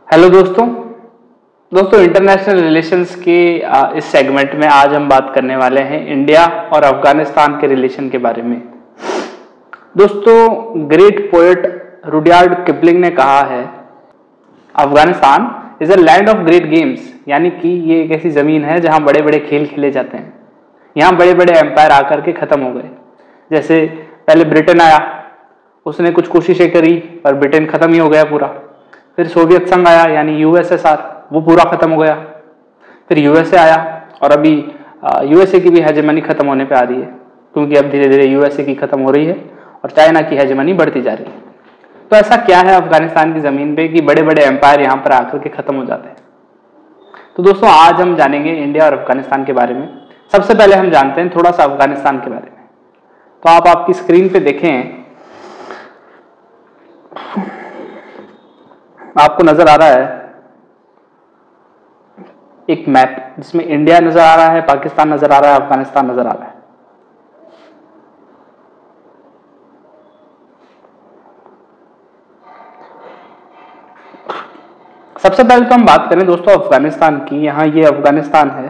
Hello दोस्तों international relations के इस सेगमेंट में आज हम बात करने वाले हैं इंडिया और अफगानिस्तान के रिलेशन के बारे में। दोस्तों, ग्रेट पोएट रुडयार्ड किपलिंग ने कहा है, Afghanistan is a land of great games, यानी कि ये एक ऐसी जमीन है जहां बड़े बड़े खेल खेले जाते हैं। यहाँ बड़े बड़े एम्पायर आकर के खत्म हो गए। जैसे पहले ब्रिटेन आया, उसने कुछ कोशिशें करी पर ब्रिटेन खत्म ही हो गया पूरा। फिर सोवियत संघ आया यानी यूएसएसआर, वो पूरा खत्म हो गया। फिर यूएसए आया और अभी यूएसए की भी हेजेमनी खत्म होने पे आ रही है, क्योंकि अब धीरे धीरे यूएसए की खत्म हो रही है और चाइना की हेजेमनी बढ़ती जा रही है। तो ऐसा क्या है अफगानिस्तान की जमीन पे कि बड़े बड़े एम्पायर यहाँ पर आकर के खत्म हो जाते हैं। तो दोस्तों आज हम जानेंगे इंडिया और अफगानिस्तान के बारे में। सबसे पहले हम जानते हैं थोड़ा सा अफगानिस्तान के बारे में। तो आप आपकी स्क्रीन पे देखें, आपको नजर आ रहा है एक मैप जिसमें इंडिया नजर आ रहा है, पाकिस्तान नजर आ रहा है, अफगानिस्तान नजर आ रहा है। सबसे पहले तो हम बात करें दोस्तों अफगानिस्तान की। यहां ये अफगानिस्तान है।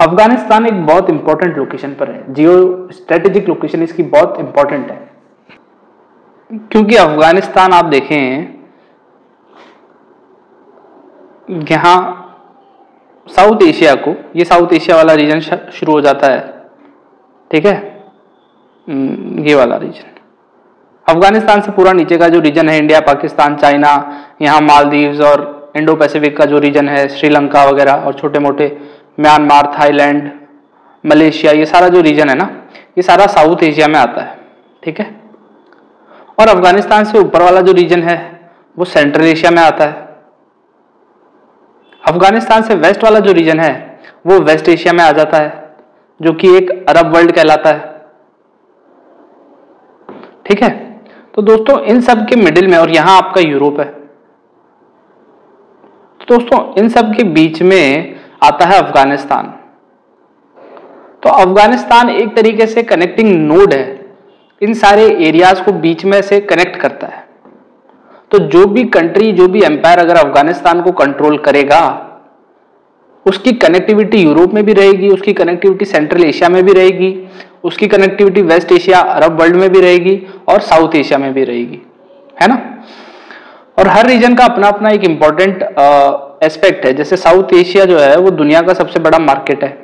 अफगानिस्तान एक बहुत इंपॉर्टेंट लोकेशन पर है, जियो स्ट्रेटेजिक लोकेशन इसकी बहुत इंपॉर्टेंट है, क्योंकि अफगानिस्तान आप देखें यहां साउथ एशिया को, ये साउथ एशिया वाला रीजन शुरू हो जाता है, ठीक है, ये वाला रीजन। अफगानिस्तान से पूरा नीचे का जो रीजन है, इंडिया, पाकिस्तान, चाइना, यहाँ मालदीव्स और इंडो पैसिफिक का जो रीजन है, श्रीलंका वगैरह और छोटे मोटे म्यांमार, थाईलैंड, मलेशिया, ये सारा जो रीजन है ना, ये सारा साउथ एशिया में आता है, ठीक है। और अफगानिस्तान से ऊपर वाला जो रीजन है वो सेंट्रल एशिया में आता है। अफगानिस्तान से वेस्ट वाला जो रीजन है वो वेस्ट एशिया में आ जाता है, जो कि एक अरब वर्ल्ड कहलाता है, ठीक है। तो दोस्तों इन सब के मिडिल में, और यहां आपका यूरोप है, तो दोस्तों इन सब के बीच में आता है अफगानिस्तान। तो अफगानिस्तान एक तरीके से कनेक्टिंग नोड है, इन सारे एरियाज को बीच में से कनेक्ट करता है। तो जो भी कंट्री, जो भी एम्पायर अगर अफगानिस्तान को कंट्रोल करेगा, उसकी कनेक्टिविटी यूरोप में भी रहेगी, उसकी कनेक्टिविटी सेंट्रल एशिया में भी रहेगी, उसकी connectivity west Asia, Arab world में भी रहेगी और साउथ एशिया में भी रहेगी, है ना। और हर रीजन का अपना अपना एक इंपॉर्टेंट एस्पेक्ट है। जैसे साउथ एशिया जो है वो दुनिया का सबसे बड़ा मार्केट है।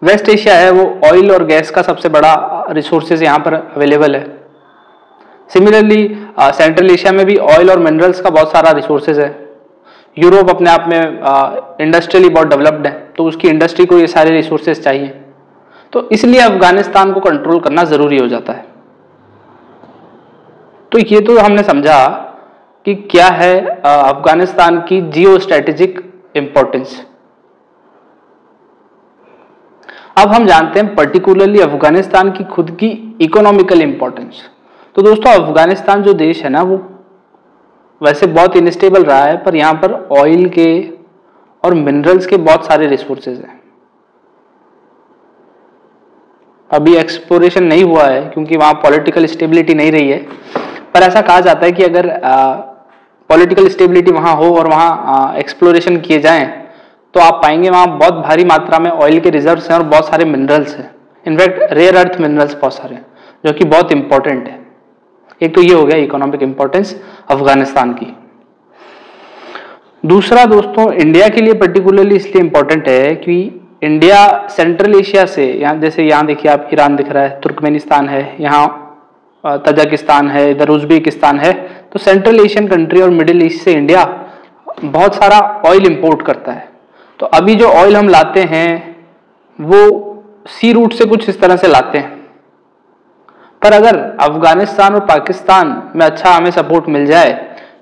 वेस्ट एशिया है वो ऑयल और गैस का सबसे बड़ा रिसोर्सेज यहाँ पर अवेलेबल है। सिमिलरली सेंट्रल एशिया में भी ऑयल और मिनरल्स का बहुत सारा रिसोर्सेज है। यूरोप अपने आप में इंडस्ट्रियली बहुत डेवलप्ड है, तो उसकी इंडस्ट्री को ये सारे रिसोर्सेज चाहिए। तो इसलिए अफगानिस्तान को कंट्रोल करना जरूरी हो जाता है। तो ये तो हमने समझा कि क्या है अफगानिस्तान की जियो स्ट्रेटेजिक इंपॉर्टेंस। अब हम जानते हैं पर्टिकुलरली अफगानिस्तान की खुद की इकोनॉमिकल इंपॉर्टेंस। तो दोस्तों अफगानिस्तान जो देश है ना, वो वैसे बहुत इनस्टेबल रहा है, पर यहाँ पर ऑयल के और मिनरल्स के बहुत सारे रिसोर्सेज हैं। अभी एक्सप्लोरेशन नहीं हुआ है क्योंकि वहाँ पॉलिटिकल स्टेबिलिटी नहीं रही है, पर ऐसा कहा जाता है कि अगर पॉलिटिकल स्टेबिलिटी वहाँ हो और वहाँ एक्सप्लोरेशन किए जाएं तो आप पाएंगे वहाँ बहुत भारी मात्रा में ऑयल के रिजर्व्स हैं और बहुत सारे मिनरल्स हैं। इनफैक्ट रेयर अर्थ मिनरल्स बहुत सारे हैं, जो कि बहुत इंपॉर्टेंट है। एक तो ये हो गया इकोनॉमिक इंपॉर्टेंस अफगानिस्तान की। दूसरा दोस्तों इंडिया के लिए पर्टिकुलरली इसलिए इंपॉर्टेंट है कि इंडिया सेंट्रल एशिया से, यहाँ जैसे यहाँ देखिए आप, ईरान दिख रहा है, तुर्कमेनिस्तान है, यहाँ तजाकिस्तान है, इधर उज्बेकिस्तान है। तो सेंट्रल एशियन कंट्री और मिडिल ईस्ट से इंडिया बहुत सारा ऑयल इंपोर्ट करता है। तो अभी जो ऑयल हम लाते हैं वो सी रूट से कुछ इस तरह से लाते हैं, पर अगर अफगानिस्तान और पाकिस्तान में अच्छा हमें सपोर्ट मिल जाए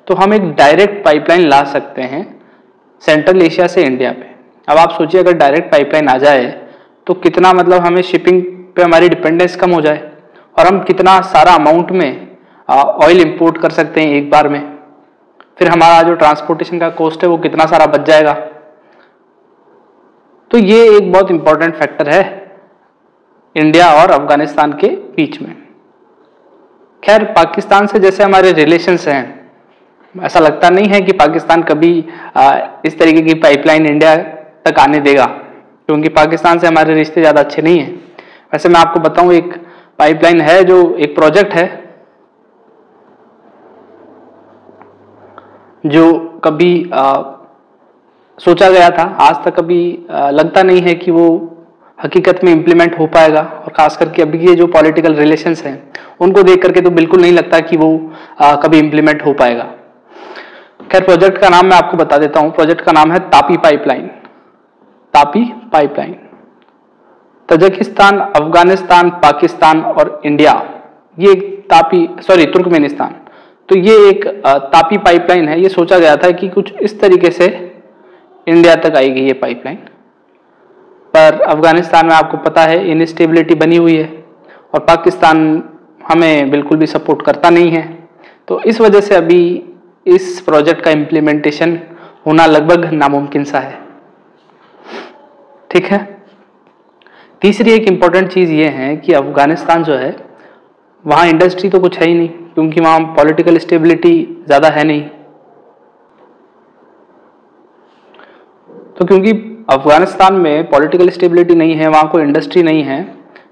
तो हम एक डायरेक्ट पाइपलाइन ला सकते हैं सेंट्रल एशिया से इंडिया पे। अब आप सोचिए अगर डायरेक्ट पाइपलाइन आ जाए तो कितना, मतलब हमें शिपिंग पे हमारी डिपेंडेंस कम हो जाए और हम कितना सारा अमाउंट में ऑयल इंपोर्ट कर सकते हैं एक बार में। फिर हमारा जो ट्रांसपोर्टेशन का कॉस्ट है वो कितना सारा बच जाएगा। तो ये एक बहुत इंपॉर्टेंट फैक्टर है इंडिया और अफगानिस्तान के बीच में। खैर पाकिस्तान से जैसे हमारे रिलेशंस हैं, ऐसा लगता नहीं है कि पाकिस्तान कभी इस तरीके की पाइपलाइन इंडिया तक आने देगा, क्योंकि पाकिस्तान से हमारे रिश्ते ज़्यादा अच्छे नहीं हैं। वैसे मैं आपको बताऊं, एक पाइपलाइन है, जो एक प्रोजेक्ट है जो कभी सोचा गया था, आज तक कभी लगता नहीं है कि वो हकीकत में इम्प्लीमेंट हो पाएगा। और खास करके अभी ये जो पॉलिटिकल रिलेशंस हैं उनको देख करके तो बिल्कुल नहीं लगता कि वो कभी इम्प्लीमेंट हो पाएगा। खैर प्रोजेक्ट का नाम मैं आपको बता देता हूँ। प्रोजेक्ट का नाम है Tapi pipeline. Tapi pipeline Tajikistan, Afghanistan, Pakistan और इंडिया, ये तुर्कमेनिस्तान, तो ये एक तापी पाइपलाइन है। ये सोचा गया था कि कुछ इस तरीके से इंडिया तक आएगी ये पाइपलाइन, पर अफगानिस्तान में आपको पता है इनस्टेबिलिटी बनी हुई है और पाकिस्तान हमें बिल्कुल भी सपोर्ट करता नहीं है। तो इस वजह से अभी इस प्रोजेक्ट का इम्प्लीमेंटेशन होना लगभग नामुमकिन सा है। ठीक है। तीसरी एक इम्पॉर्टेंट चीज़ ये है कि अफगानिस्तान जो है, वहाँ इंडस्ट्री तो कुछ है ही नहीं, क्योंकि वहाँ पॉलिटिकल स्टेबिलिटी ज़्यादा है नहीं। तो क्योंकि अफगानिस्तान में पॉलिटिकल स्टेबिलिटी नहीं है, वहाँ कोई इंडस्ट्री नहीं है,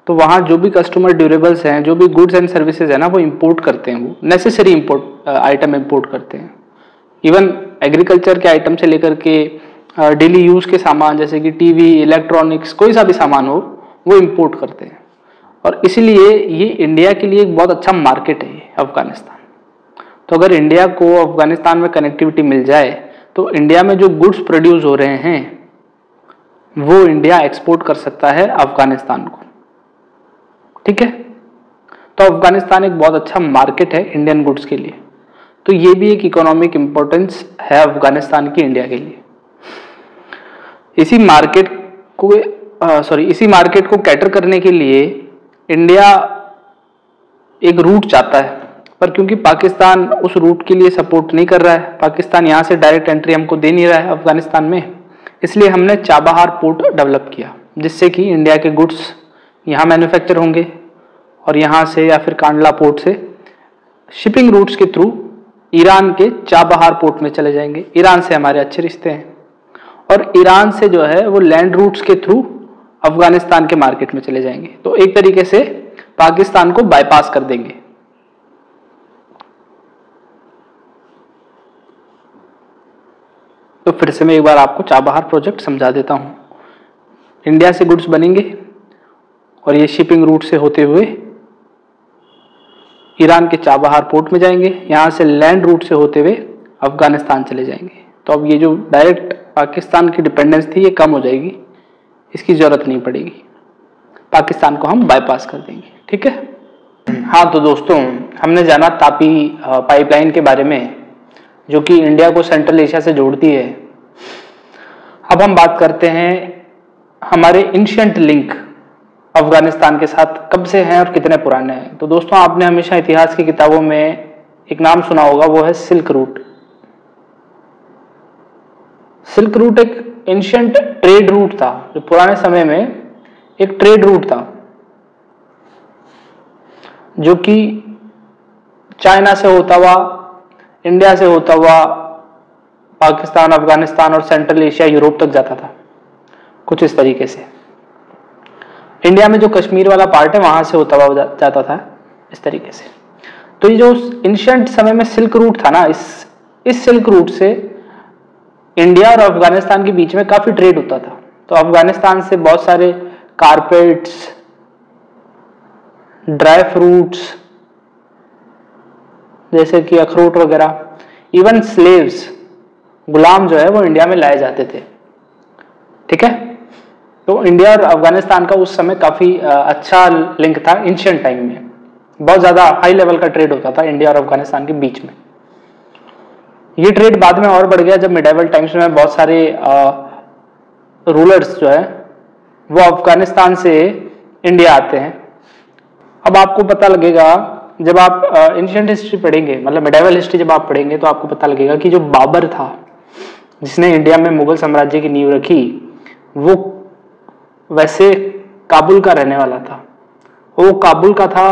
तो वहाँ जो भी कस्टमर ड्यूरेबल्स हैं, जो भी गुड्स एंड सर्विसेज है ना, वो इंपोर्ट करते हैं, वो नेसेसरी आइटम इंपोर्ट करते हैं। इवन एग्रीकल्चर के आइटम से लेकर के डेली यूज़ के सामान जैसे कि टीवी, इलेक्ट्रॉनिक्स, कोई सा भी सामान हो, वो इंपोर्ट करते हैं। और इसीलिए ये इंडिया के लिए एक बहुत अच्छा मार्केट है ये अफगानिस्तान। तो अगर इंडिया को अफगानिस्तान में कनेक्टिविटी मिल जाए तो इंडिया में जो गुड्स प्रोड्यूस हो रहे हैं वो इंडिया एक्सपोर्ट कर सकता है अफगानिस्तान को। ठीक है। तो अफगानिस्तान एक बहुत अच्छा मार्केट है इंडियन गुड्स के लिए। तो ये भी एक इकोनॉमिक इम्पोर्टेंस है अफगानिस्तान की इंडिया के लिए। इसी मार्केट को कैटर करने के लिए इंडिया एक रूट चाहता है, पर क्योंकि पाकिस्तान उस रूट के लिए सपोर्ट नहीं कर रहा है, पाकिस्तान यहाँ से डायरेक्ट एंट्री हमको दे नहीं रहा है अफगानिस्तान में, इसलिए हमने चाबहार पोर्ट डेवलप किया, जिससे कि इंडिया के गुड्स यहाँ मैन्युफैक्चर होंगे और यहाँ से या फिर कांडला पोर्ट से शिपिंग रूट्स के थ्रू ईरान के चाबहार पोर्ट में चले जाएंगे। ईरान से हमारे अच्छे रिश्ते हैं और ईरान से जो है वो लैंड रूट्स के थ्रू अफगानिस्तान के मार्केट में चले जाएंगे। तो एक तरीके से पाकिस्तान को बाईपास कर देंगे। तो फिर से मैं एक बार आपको चाबहार प्रोजेक्ट समझा देता हूं। इंडिया से गुड्स बनेंगे और ये शिपिंग रूट से होते हुए ईरान के चाबहार पोर्ट में जाएंगे, यहाँ से लैंड रूट से होते हुए अफगानिस्तान चले जाएंगे। तो अब ये जो डायरेक्ट पाकिस्तान की डिपेंडेंस थी ये कम हो जाएगी, इसकी ज़रूरत नहीं पड़ेगी, पाकिस्तान को हम बाईपास कर देंगे। ठीक है। हाँ तो दोस्तों, हमने जाना तापी पाइपलाइन के बारे में, जो कि इंडिया को सेंट्रल एशिया से जोड़ती है। अब हम बात करते हैं हमारे एंशिएंट लिंक अफगानिस्तान के साथ कब से हैं और कितने पुराने हैं। तो दोस्तों, आपने हमेशा इतिहास की किताबों में एक नाम सुना होगा, वो है सिल्क रूट। सिल्क रूट एक एंशिएंट ट्रेड रूट था, जो पुराने समय में एक ट्रेड रूट था, जो कि चाइना से होता हुआ, इंडिया से होता हुआ पाकिस्तान, अफगानिस्तान और सेंट्रल एशिया, यूरोप तक जाता था, कुछ इस तरीके से। इंडिया में जो कश्मीर वाला पार्ट है वहां से होता हुआ जाता था इस तरीके से। तो ये जो एंशिएंट समय में सिल्क रूट था ना, इस सिल्क रूट से इंडिया और अफगानिस्तान के बीच में काफी ट्रेड होता था। तो अफगानिस्तान से बहुत सारे कारपेट्स, ड्राई फ्रूट्स जैसे कि अखरोट वगैरह, इवन स्लेव्स, गुलाम जो है वो इंडिया में लाए जाते थे। ठीक है। तो इंडिया और अफगानिस्तान का उस समय काफी अच्छा लिंक था। एंशिएंट टाइम में बहुत ज्यादा हाई लेवल का ट्रेड होता था इंडिया और अफगानिस्तान के बीच में। ये ट्रेड बाद में और बढ़ गया जब मिडाइवल टाइम्स में बहुत सारे रूलर्स जो है वो अफगानिस्तान से इंडिया आते हैं। अब आपको पता लगेगा, जब आप एंशिएंट हिस्ट्री पढ़ेंगे, मतलब मिडाइवल हिस्ट्री जब आप पढ़ेंगे, तो आपको पता लगेगा कि जो बाबर था, जिसने इंडिया में मुगल साम्राज्य की नींव रखी, वो वैसे काबुल का रहने वाला था। वो काबुल का था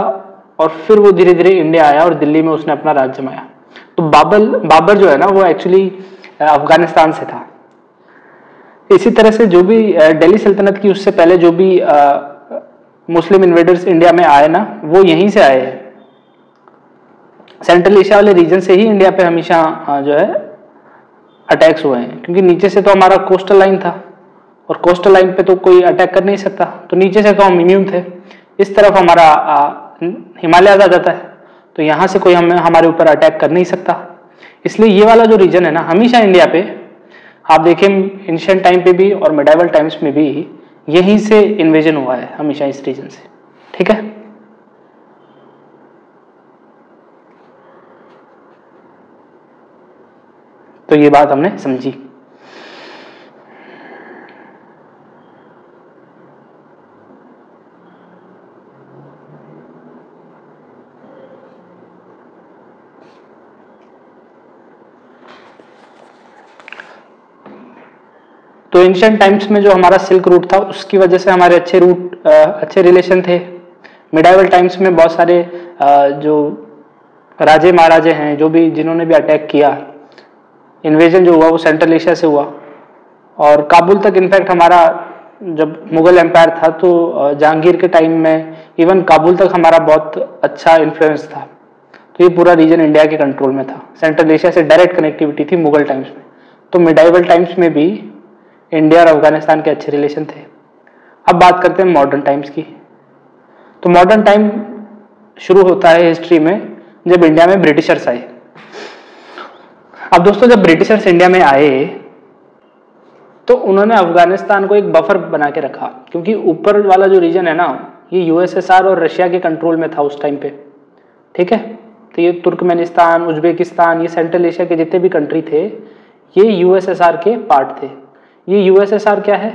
और फिर वो धीरे धीरे इंडिया आया और दिल्ली में उसने अपना राज्य जमाया। तो बाबर जो है ना, वो एक्चुअली अफगानिस्तान से था। इसी तरह से जो भी दिल्ली सल्तनत की उससे पहले जो भी मुस्लिम इन्वेडर्स इंडिया में आए ना, वो यहीं से आए हैं। सेंट्रल एशिया वाले रीजन से ही इंडिया पे हमेशा जो है अटैक्स हुए हैं, क्योंकि नीचे से तो हमारा कोस्टल लाइन था और कोस्टल लाइन पे तो कोई अटैक कर नहीं सकता, तो नीचे से तो हम इम्यून थे। इस तरफ हमारा हिमालय आ जाता है, तो यहाँ से कोई हमारे ऊपर अटैक कर नहीं सकता। इसलिए ये वाला जो रीजन है ना, हमेशा इंडिया पे आप देखें एंशिएंट टाइम पे भी और मिडाइवल टाइम्स में भी यहीं से इन्वेजन हुआ है, हमेशा इस रीजन से। ठीक है, तो ये बात हमने समझी। तो एंशिएंट टाइम्स में जो हमारा सिल्क रूट था, उसकी वजह से हमारे अच्छे रिलेशन थे। मिडाइवल टाइम्स में बहुत सारे जो राजे महाराजे हैं, जो भी जिन्होंने भी अटैक किया, इन्वेजन जो हुआ वो सेंट्रल एशिया से हुआ और काबुल तक। इनफैक्ट हमारा जब मुगल एम्पायर था तो जहांगीर के टाइम में इवन काबुल तक हमारा बहुत अच्छा इन्फ्लुएंस था। तो ये पूरा रीजन इंडिया के कंट्रोल में था। सेंट्रल एशिया से डायरेक्ट कनेक्टिविटी थी मुगल टाइम्स में। तो मिडाइवल टाइम्स में भी इंडिया और अफगानिस्तान के अच्छे रिलेशन थे। अब बात करते हैं मॉडर्न टाइम्स की। तो मॉडर्न टाइम शुरू होता है हिस्ट्री में जब इंडिया में ब्रिटिशर्स आए। अब दोस्तों, जब ब्रिटिशर्स इंडिया में आए तो उन्होंने अफगानिस्तान को एक बफर बना के रखा, क्योंकि ऊपर वाला जो रीजन है ना, ये यूएसएसआर और रशिया के कंट्रोल में था उस टाइम पे। ठीक है, तो ये तुर्कमेनिस्तान, उज्बेकिस्तान, ये सेंट्रल एशिया के जितने भी कंट्री थे, ये यूएसएसआर के पार्ट थे। ये यूएसएसआर क्या है?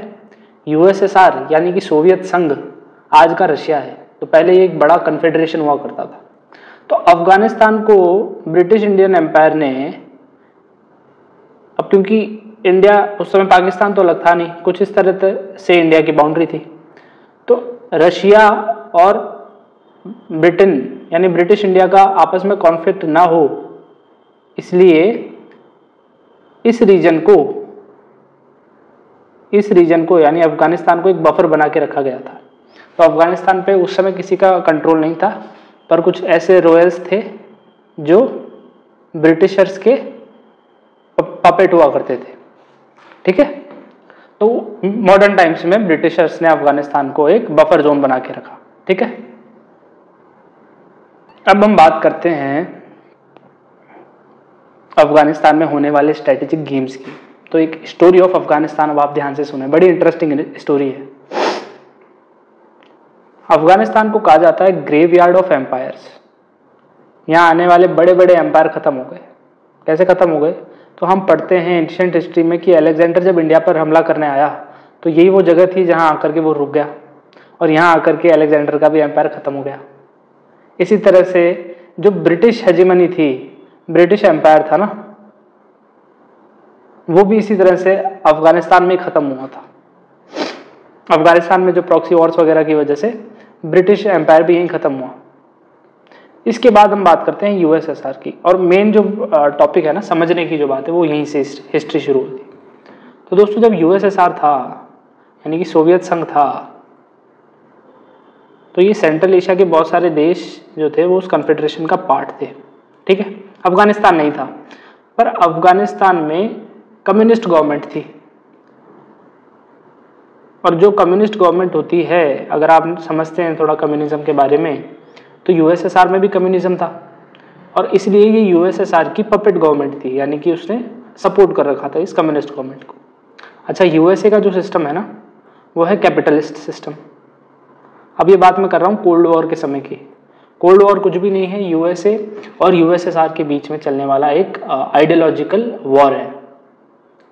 यूएसएसआर यानी कि सोवियत संघ आज का रशिया है। तो पहले ये एक बड़ा कन्फेडरेशन हुआ करता था। तो अफगानिस्तान को ब्रिटिश इंडियन एम्पायर ने, अब क्योंकि इंडिया उस समय पाकिस्तान तो अलग था नहीं, कुछ इस तरह से इंडिया की बाउंड्री थी, तो रशिया और ब्रिटेन यानी ब्रिटिश इंडिया का आपस में कॉन्फ्लिक्ट ना हो, इसलिए इस रीजन को यानी अफगानिस्तान को एक बफर बना के रखा गया था। तो अफगानिस्तान पे उस समय किसी का कंट्रोल नहीं था, पर कुछ ऐसे रॉयल्स थे जो ब्रिटिशर्स के पपेट हुआ करते थे। ठीक है, तो मॉडर्न टाइम्स में ब्रिटिशर्स ने अफगानिस्तान को एक बफर जोन बना के रखा। ठीक है, अब हम बात करते हैं अफगानिस्तान में होने वाले स्ट्रेटेजिक गेम्स की। तो एक स्टोरी ऑफ अफगानिस्तान अब आप ध्यान से सुने, बड़ी इंटरेस्टिंग स्टोरी है। अफगानिस्तान को कहा जाता है ग्रेवयार्ड ऑफ एम्पायर्स। यहाँ आने वाले बड़े बड़े एम्पायर खत्म हो गए। कैसे खत्म हो गए? तो हम पढ़ते हैं एंशिएंट हिस्ट्री में कि अलेक्जेंडर जब इंडिया पर हमला करने आया तो यही वो जगह थी जहाँ आकर के वो रुक गया, और यहाँ आकर के अलेक्जेंडर का भी एम्पायर खत्म हो गया। इसी तरह से जो ब्रिटिश हेजिमनी थी, ब्रिटिश एम्पायर था ना, वो भी इसी तरह से अफगानिस्तान में खत्म हुआ था। अफगानिस्तान में जो प्रॉक्सी वॉर्स वगैरह की वजह से ब्रिटिश एम्पायर भी यहीं खत्म हुआ। इसके बाद हम बात करते हैं यूएसएसआर की, और मेन जो टॉपिक है ना, समझने की जो बात है, वो यहीं से हिस्ट्री शुरू होती है। तो दोस्तों, जब यूएसएसआर था यानी कि सोवियत संघ था, तो ये सेंट्रल एशिया के बहुत सारे देश जो थे वो उस कन्फेडरेशन का पार्ट थे। ठीक है, अफगानिस्तान नहीं था, पर अफगानिस्तान में कम्युनिस्ट गवर्नमेंट थी। और जो कम्युनिस्ट गवर्नमेंट होती है, अगर आप समझते हैं थोड़ा कम्युनिज्म के बारे में, तो यूएसएसआर में भी कम्युनिज्म था, और इसलिए ये यूएसएसआर की पपेट गवर्नमेंट थी, यानी कि उसने सपोर्ट कर रखा था इस कम्युनिस्ट गवर्नमेंट को। अच्छा, यूएसए का जो सिस्टम है ना, वो है कैपिटलिस्ट सिस्टम। अब ये बात मैं कर रहा हूँ कोल्ड वॉर के समय की। कोल्ड वॉर कुछ भी नहीं है, यूएसए और यूएसएसआर के बीच में चलने वाला एक आइडियोलॉजिकल वॉर है।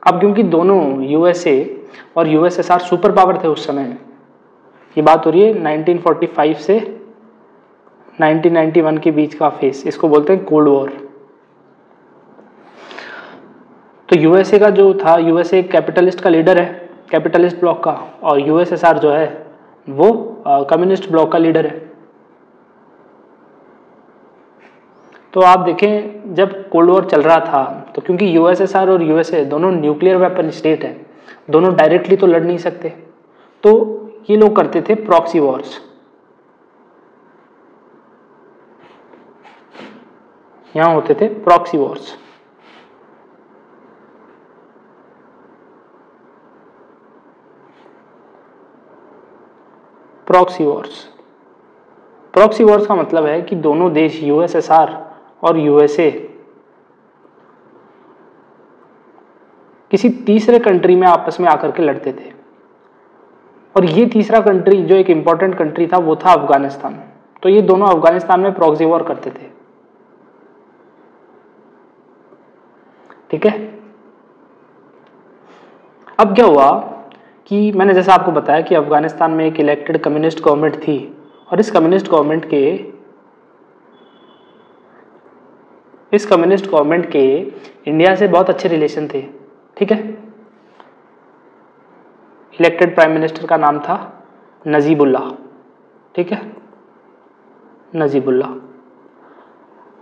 अब क्योंकि दोनों यूएसए और यूएसएसआर सुपर पावर थे उस समय, ये बात हो रही है 1945 से 1991 के बीच का फेस, इसको बोलते हैं कोल्ड वॉर। तो यूएसए का जो था, यूएसए कैपिटलिस्ट का लीडर है, कैपिटलिस्ट ब्लॉक का, और यूएसएसआर जो है वो कम्युनिस्ट ब्लॉक का लीडर है। तो आप देखें जब कोल्ड वॉर चल रहा था तो क्योंकि यूएसएसआर और यूएसए दोनों न्यूक्लियर वेपन स्टेट है, दोनों डायरेक्टली तो लड़ नहीं सकते, तो ये लोग करते थे प्रॉक्सी वॉर्स। यहां होते थे proxy Wars. Proxy Wars, proxy Wars का मतलब है कि दोनों देश यूएसएसआर और यूएसए किसी तीसरे कंट्री में आपस में आकर के लड़ते थे, और ये तीसरा कंट्री जो एक इंपॉर्टेंट कंट्री था वो था अफगानिस्तान। तो ये दोनों अफगानिस्तान में प्रॉक्सी वॉर करते थे। ठीक है, अब क्या हुआ कि मैंने जैसा आपको बताया कि अफगानिस्तान में एक इलेक्टेड कम्युनिस्ट गवर्नमेंट थी, और इस कम्युनिस्ट गवर्नमेंट के इंडिया से बहुत अच्छे रिलेशन थे। ठीक है, इलेक्टेड प्राइम मिनिस्टर का नाम था नजीबुल्लाह। ठीक है, नजीबुल्लाह।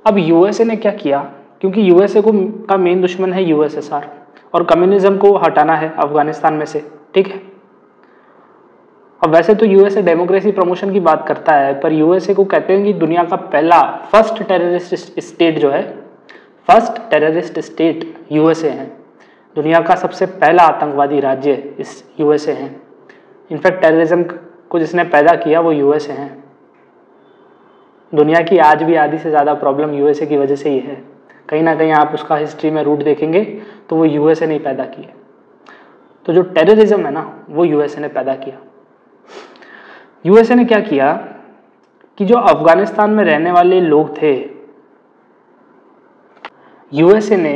अब यूएसए ने क्या किया, क्योंकि यूएसए का मेन दुश्मन है यूएसएसआर, और कम्युनिज्म को हटाना है अफगानिस्तान में से। ठीक है, अब वैसे तो यूएसए डेमोक्रेसी प्रमोशन की बात करता है, पर यूएसए को कहते हैं कि दुनिया का पहला फर्स्ट टेररिस्ट स्टेट यूएसए है। दुनिया का सबसे पहला आतंकवादी राज्य इस यूएसए है। इनफैक्ट टेररिज्म को जिसने पैदा किया वो यूएसए है। दुनिया की आज भी आधी से ज़्यादा प्रॉब्लम यूएसए की वजह से ही है। कहीं ना कहीं आप उसका हिस्ट्री में रूट देखेंगे तो वो यूएसए ने पैदा किया। तो जो टेररिज्म है ना वो यूएसए ने पैदा किया। यूएसए ने क्या किया कि जो अफगानिस्तान में रहने वाले लोग थे, यूएसए ने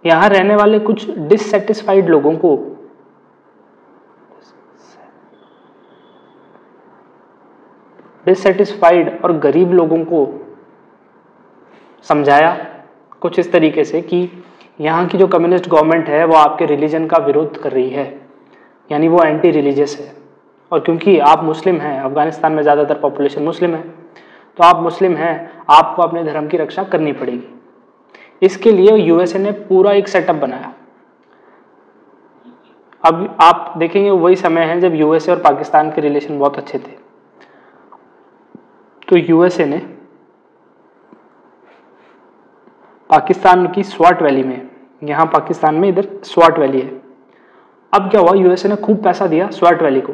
यहां रहने वाले कुछ डिससेटिस्फाइड लोगों को और गरीब लोगों को समझाया कुछ इस तरीके से कि यहाँ की जो कम्युनिस्ट गवर्नमेंट है वो आपके रिलीजन का विरोध कर रही है, यानी वो एंटी रिलीजियस है। और क्योंकि आप मुस्लिम हैं, अफगानिस्तान में ज़्यादातर पॉपुलेशन मुस्लिम है, तो आप मुस्लिम हैं, आपको अपने धर्म की रक्षा करनी पड़ेगी। इसके लिए यूएसए ने पूरा एक सेटअप बनाया। अब आप देखेंगे वही समय है जब यूएसए और पाकिस्तान के रिलेशन बहुत अच्छे थे। तो यूएसए ने पाकिस्तान की स्वाट वैली में, यहाँ पाकिस्तान में इधर स्वाट वैली है, अब क्या हुआ, यूएसए ने खूब पैसा दिया स्वाट वैली को,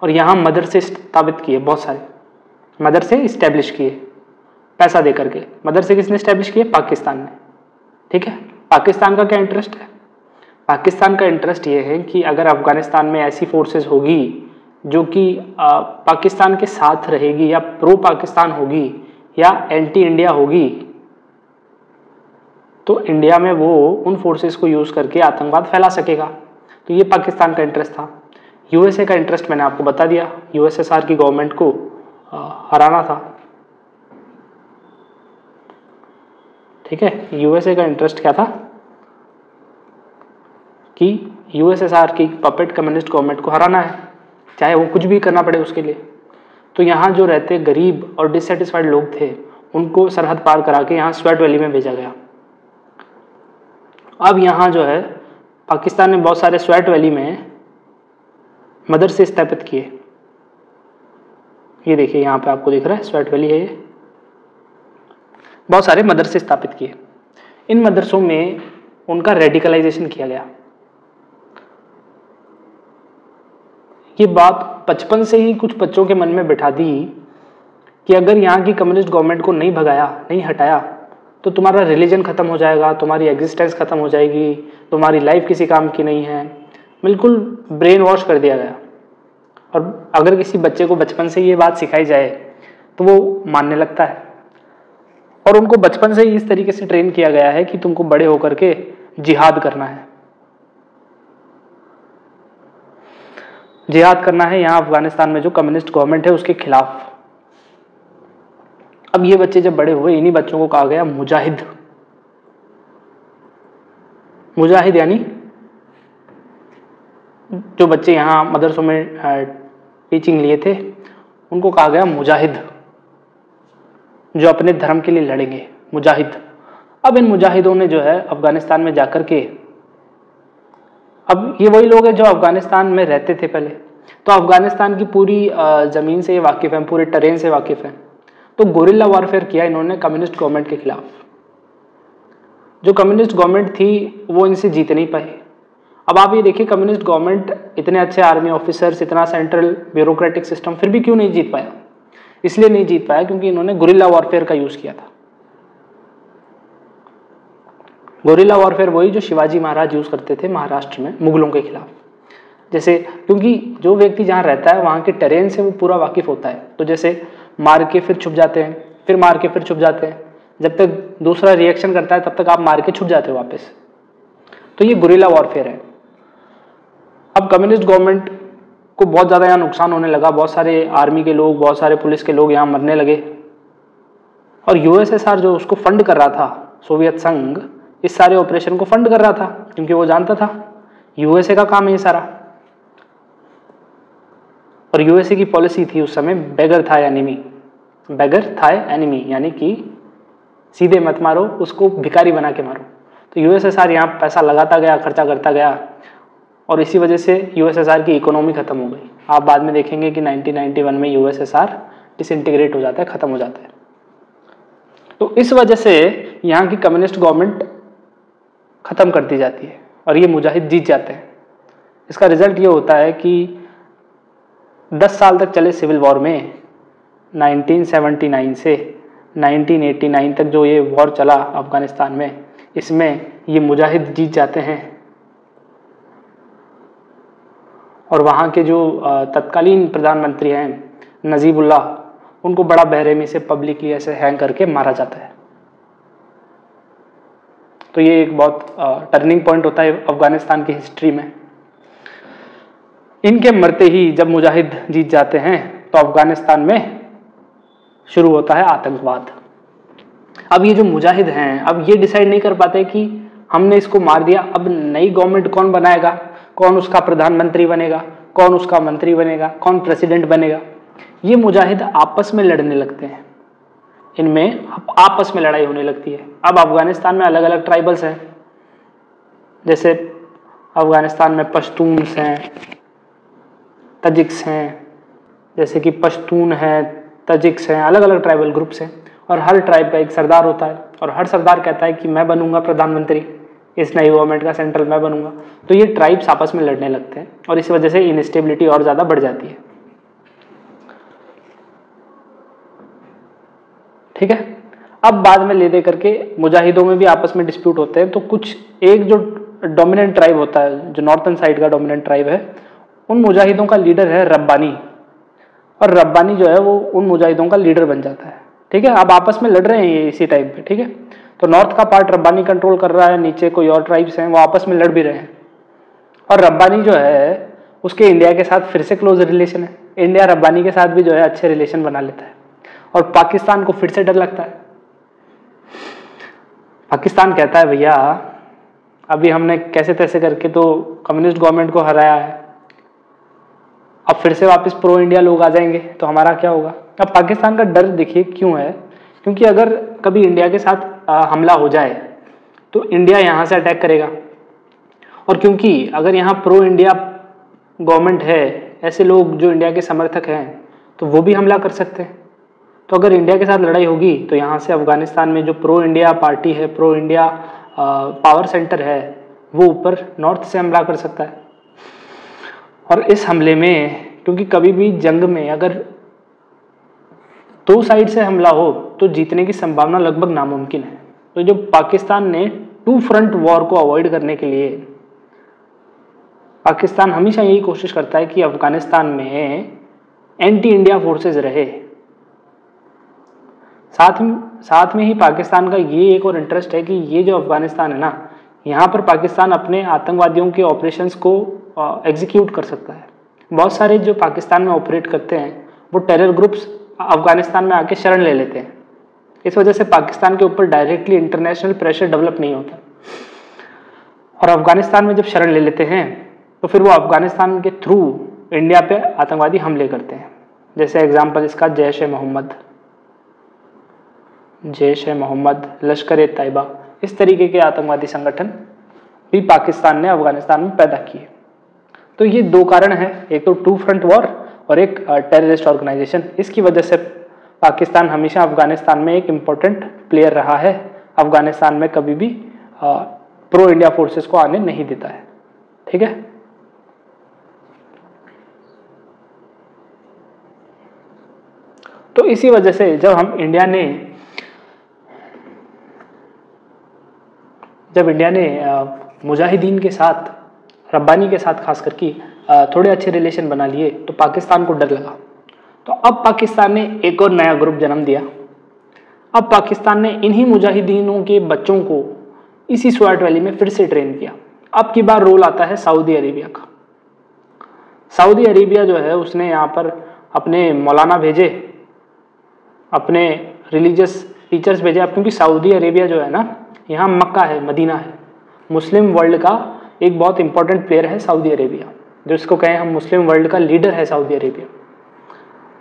और यहाँ मदरसे स्थापित किए, बहुत सारे मदरसे इस्टेब्लिश किए पैसा दे करके। मदरसे किसने इस्टेब्लिश किए? पाकिस्तान ने। ठीक है, पाकिस्तान का क्या इंटरेस्ट है? पाकिस्तान का इंटरेस्ट ये है कि अगर अफगानिस्तान में ऐसी फोर्सेस होगी जो कि पाकिस्तान के साथ रहेगी, या प्रो पाकिस्तान होगी, या एंटी इंडिया होगी, तो इंडिया में वो उन फोर्सेस को यूज़ करके आतंकवाद फैला सकेगा। तो ये पाकिस्तान का इंटरेस्ट था। यूएसए का इंटरेस्ट मैंने आपको बता दिया, यूएसएसआर की गवर्नमेंट को हराना था। ठीक है, यूएसए का इंटरेस्ट क्या था कि यूएसएसआर की पपेट कम्युनिस्ट गवर्नमेंट को हराना है, चाहे वो कुछ भी करना पड़े उसके लिए। तो यहाँ जो रहते गरीब और डिससेटिस्फाइड लोग थे उनको सरहद पार करा के यहाँ स्वाट वैली में भेजा गया। अब यहाँ जो है पाकिस्तान ने बहुत सारे स्वाट वैली में मदरसे स्थापित किए। ये देखिए यहाँ पे आपको दिख रहा है स्वाट वैली है, ये बहुत सारे मदरसे स्थापित किए। इन मदरसों में उनका रेडिकलाइजेशन किया गया। ये बात बचपन से ही कुछ बच्चों के मन में बिठा दी कि अगर यहाँ की कम्युनिस्ट गवर्नमेंट को नहीं भगाया, नहीं हटाया, तो तुम्हारा रिलीजन खत्म हो जाएगा, तुम्हारी एग्जिस्टेंस खत्म हो जाएगी, तुम्हारी लाइफ किसी काम की नहीं है। बिल्कुल ब्रेन वॉश कर दिया गया। और अगर किसी बच्चे को बचपन से ये बात सिखाई जाए तो वो मानने लगता है। और उनको बचपन से ही इस तरीके से ट्रेन किया गया है कि तुमको बड़े होकर के जिहाद करना है, जिहाद करना है यहाँ अफगानिस्तान में जो कम्युनिस्ट गवर्नमेंट है उसके खिलाफ। अब ये बच्चे जब बड़े हुए, इन्हीं बच्चों को कहा गया मुजाहिद। मुजाहिद यानी जो बच्चे यहाँ मदरसों में टीचिंग लिए थे उनको कहा गया मुजाहिद, जो अपने धर्म के लिए लड़ेंगे, मुजाहिद। अब इन मुजाहिदों ने जो है अफगानिस्तान में जाकर के, अब ये वही लोग हैं जो अफगानिस्तान में रहते थे पहले, तो अफगानिस्तान की पूरी ज़मीन से ये वाकिफ़ हैं, पूरे टेरेन से वाकिफ़ हैं। तो गोरिल्ला वॉरफेयर किया इन्होंने कम्युनिस्ट गवर्नमेंट के खिलाफ। जो कम्युनिस्ट गवर्नमेंट थी वो इनसे जीत नहीं पाई। अब आप ये देखिए, कम्युनिस्ट गवर्नमेंट, इतने अच्छे आर्मी ऑफिसर्स, इतना सेंट्रल ब्यूरोक्रेटिक सिस्टम, फिर भी क्यों नहीं जीत पाया? इसलिए नहीं जीत पाया क्योंकि इन्होंने गोरिल्ला वॉरफेयर का यूज़ किया था। गोरिल्ला वॉरफेयर वही जो शिवाजी महाराज यूज़ करते थे महाराष्ट्र में मुगलों के खिलाफ। जैसे, क्योंकि जो व्यक्ति जहाँ रहता है वहाँ के टेरेन से वो पूरा वाकिफ़ होता है, तो जैसे मार के फिर छुप जाते हैं, फिर मार के फिर छुप जाते हैं, जब तक दूसरा रिएक्शन करता है तब तक आप मार के छुप जाते हो वापस। तो ये गोरिल्ला वॉरफेयर है। अब कम्युनिस्ट गवर्नमेंट को बहुत ज़्यादा यहाँ नुकसान होने लगा, बहुत सारे आर्मी के लोग, बहुत सारे पुलिस के लोग यहाँ मरने लगे, और यूएसएसआर जो उसको फंड कर रहा था, सोवियत संघ, इस सारे ऑपरेशन को फंड कर रहा था, क्योंकि वो जानता था यूएसए का काम है ये सारा। और यूएसए की पॉलिसी थी उस समय, बेगर था एनिमी, बेगर था एनिमी, यानी कि सीधे मत मारो, उसको भिखारी बना के मारो। तो यूएसएसआर यहाँ पैसा लगाता गया, खर्चा करता गया, और इसी वजह से यूएसएसआर की इकोनॉमी खत्म हो गई। आप बाद में देखेंगे कि 1991 में यूएसएसआर डिसइंटीग्रेट हो जाता है, खत्म हो जाता है। तो इस वजह से यहाँ की कम्युनिस्ट गवर्नमेंट खत्म कर दी जाती है और ये मुजाहिद जीत जाते हैं। इसका रिजल्ट ये होता है कि 10 साल तक चले सिविल वॉर में, 1979 से 1989 तक जो ये वॉर चला अफगानिस्तान में, इसमें ये मुजाहिद जीत जाते हैं। और वहाँ के जो तत्कालीन प्रधानमंत्री हैं नजीबुल्लाह, उनको बड़ा बेरहमी से पब्लिकली ऐसे हैंग करके मारा जाता है। तो ये एक बहुत टर्निंग पॉइंट होता है अफगानिस्तान की हिस्ट्री में। इनके मरते ही जब मुजाहिद जीत जाते हैं तो अफगानिस्तान में शुरू होता है आतंकवाद। अब ये जो मुजाहिद हैं, अब ये डिसाइड नहीं कर पाते कि हमने इसको मार दिया, अब नई गवर्नमेंट कौन बनाएगा, कौन उसका प्रधानमंत्री बनेगा, कौन उसका मंत्री बनेगा, कौन प्रेसिडेंट बनेगा। ये मुजाहिद आपस में लड़ने लगते हैं, इनमें आपस में लड़ाई होने लगती है। अब अफगानिस्तान में अलग अलग ट्राइबल्स हैं, जैसे अफगानिस्तान में पश्तून्स हैं, तजिक्स हैं, जैसे कि पश्तून हैं, तजिक्स हैं, अलग अलग ट्राइबल ग्रुप्स हैं, और हर ट्राइब का एक सरदार होता है, और हर सरदार कहता है कि मैं बनूंगा प्रधानमंत्री, इस नई गवर्नमेंट का सेंट्रल मैं बनूंगा। तो ये ट्राइब्स आपस में लड़ने लगते हैं और इस वजह से इनस्टेबिलिटी और ज़्यादा बढ़ जाती है। ठीक है, अब बाद में ले दे करके मुजाहिदों में भी आपस में डिस्प्यूट होते हैं। तो कुछ एक जो डोमिनेंट ट्राइब होता है, जो नॉर्थन साइड का डोमिनेंट ट्राइब है, उन मुजाहिदों का लीडर है रब्बानी, और रब्बानी जो है वो उन मुजाहिदों का लीडर बन जाता है। ठीक है, अब आपस में लड़ रहे हैं ये इसी टाइम पे। ठीक है, तो नॉर्थ का पार्ट रब्बानी कंट्रोल कर रहा है, नीचे कोई और ट्राइब्स हैं वो आपस में लड़ भी रहे हैं। और रब्बानी जो है उसके इंडिया के साथ फिर से क्लोज रिलेशन है, इंडिया रब्बानी के साथ भी जो है अच्छे रिलेशन बना लेता है, और पाकिस्तान को फिर से डर लगता है। पाकिस्तान कहता है भैया अभी हमने कैसे तैसे करके तो कम्युनिस्ट गवर्नमेंट को हराया है, अब फिर से वापस प्रो इंडिया लोग आ जाएंगे तो हमारा क्या होगा। अब पाकिस्तान का डर देखिए क्यों है, क्योंकि अगर कभी इंडिया के साथ हमला हो जाए तो इंडिया यहाँ से अटैक करेगा, और क्योंकि अगर यहाँ प्रो इंडिया गवर्नमेंट है, ऐसे लोग जो इंडिया के समर्थक हैं, तो वो भी हमला कर सकते हैं। तो अगर इंडिया के साथ लड़ाई होगी तो यहाँ से अफगानिस्तान में जो प्रो इंडिया पार्टी है, प्रो इंडिया पावर सेंटर है, वो ऊपर नॉर्थ से हमला कर सकता है। और इस हमले में, क्योंकि कभी भी जंग में अगर दो साइड से हमला हो तो जीतने की संभावना लगभग नामुमकिन है। तो जो पाकिस्तान ने टू फ्रंट वॉर को अवॉइड करने के लिए, पाकिस्तान हमेशा यही कोशिश करता है कि अफगानिस्तान में एंटी इंडिया फोर्सेस रहे। साथ में ही पाकिस्तान का ये एक और इंटरेस्ट है कि ये जो अफगानिस्तान है ना, यहाँ पर पाकिस्तान अपने आतंकवादियों के ऑपरेशंस को एग्जीक्यूट कर सकता है। बहुत सारे जो पाकिस्तान में ऑपरेट करते हैं वो टेरर ग्रुप्स अफगानिस्तान में आके शरण ले लेते हैं। इस वजह से पाकिस्तान के ऊपर डायरेक्टली इंटरनेशनल प्रेशर डेवलप नहीं होता, और अफगानिस्तान में जब शरण ले लेते हैं तो फिर वो अफगानिस्तान के थ्रू इंडिया पे आतंकवादी हमले करते हैं। जैसे एग्जाम्पल इसका जैश ए मोहम्मद, लश्कर ए तैयबा, इस तरीके के आतंकवादी संगठन भी पाकिस्तान ने अफगानिस्तान में पैदा किए। तो ये दो कारण हैं, एक तो टू फ्रंट वॉर और एक टेररिस्ट ऑर्गेनाइजेशन। इसकी वजह से पाकिस्तान हमेशा अफगानिस्तान में एक इम्पोर्टेंट प्लेयर रहा है। अफगानिस्तान में कभी भी प्रो इंडिया फोर्सेस को आने नहीं देता है। ठीक है, तो इसी वजह से जब इंडिया ने मुजाहिदीन के साथ, रब्बानी के साथ खास करके थोड़े अच्छे रिलेशन बना लिए, तो पाकिस्तान को डर लगा। तो अब पाकिस्तान ने एक और नया ग्रुप जन्म दिया। अब पाकिस्तान ने इन्हीं मुजाहिदीनों के बच्चों को इसी स्वाट वैली में फिर से ट्रेन किया। अब की बार रोल आता है सऊदी अरेबिया का। सऊदी अरेबिया जो है उसने यहाँ पर अपने मौलाना भेजे, अपने रिलीजियस टीचर्स भेजे। अब क्योंकि सऊदी अरेबिया जो है ना, यहाँ मक्का है, मदीना है, मुस्लिम वर्ल्ड का एक बहुत इंपॉर्टेंट प्लेयर है सऊदी अरेबिया, जो इसको कहें हम मुस्लिम वर्ल्ड का लीडर है सऊदी अरेबिया।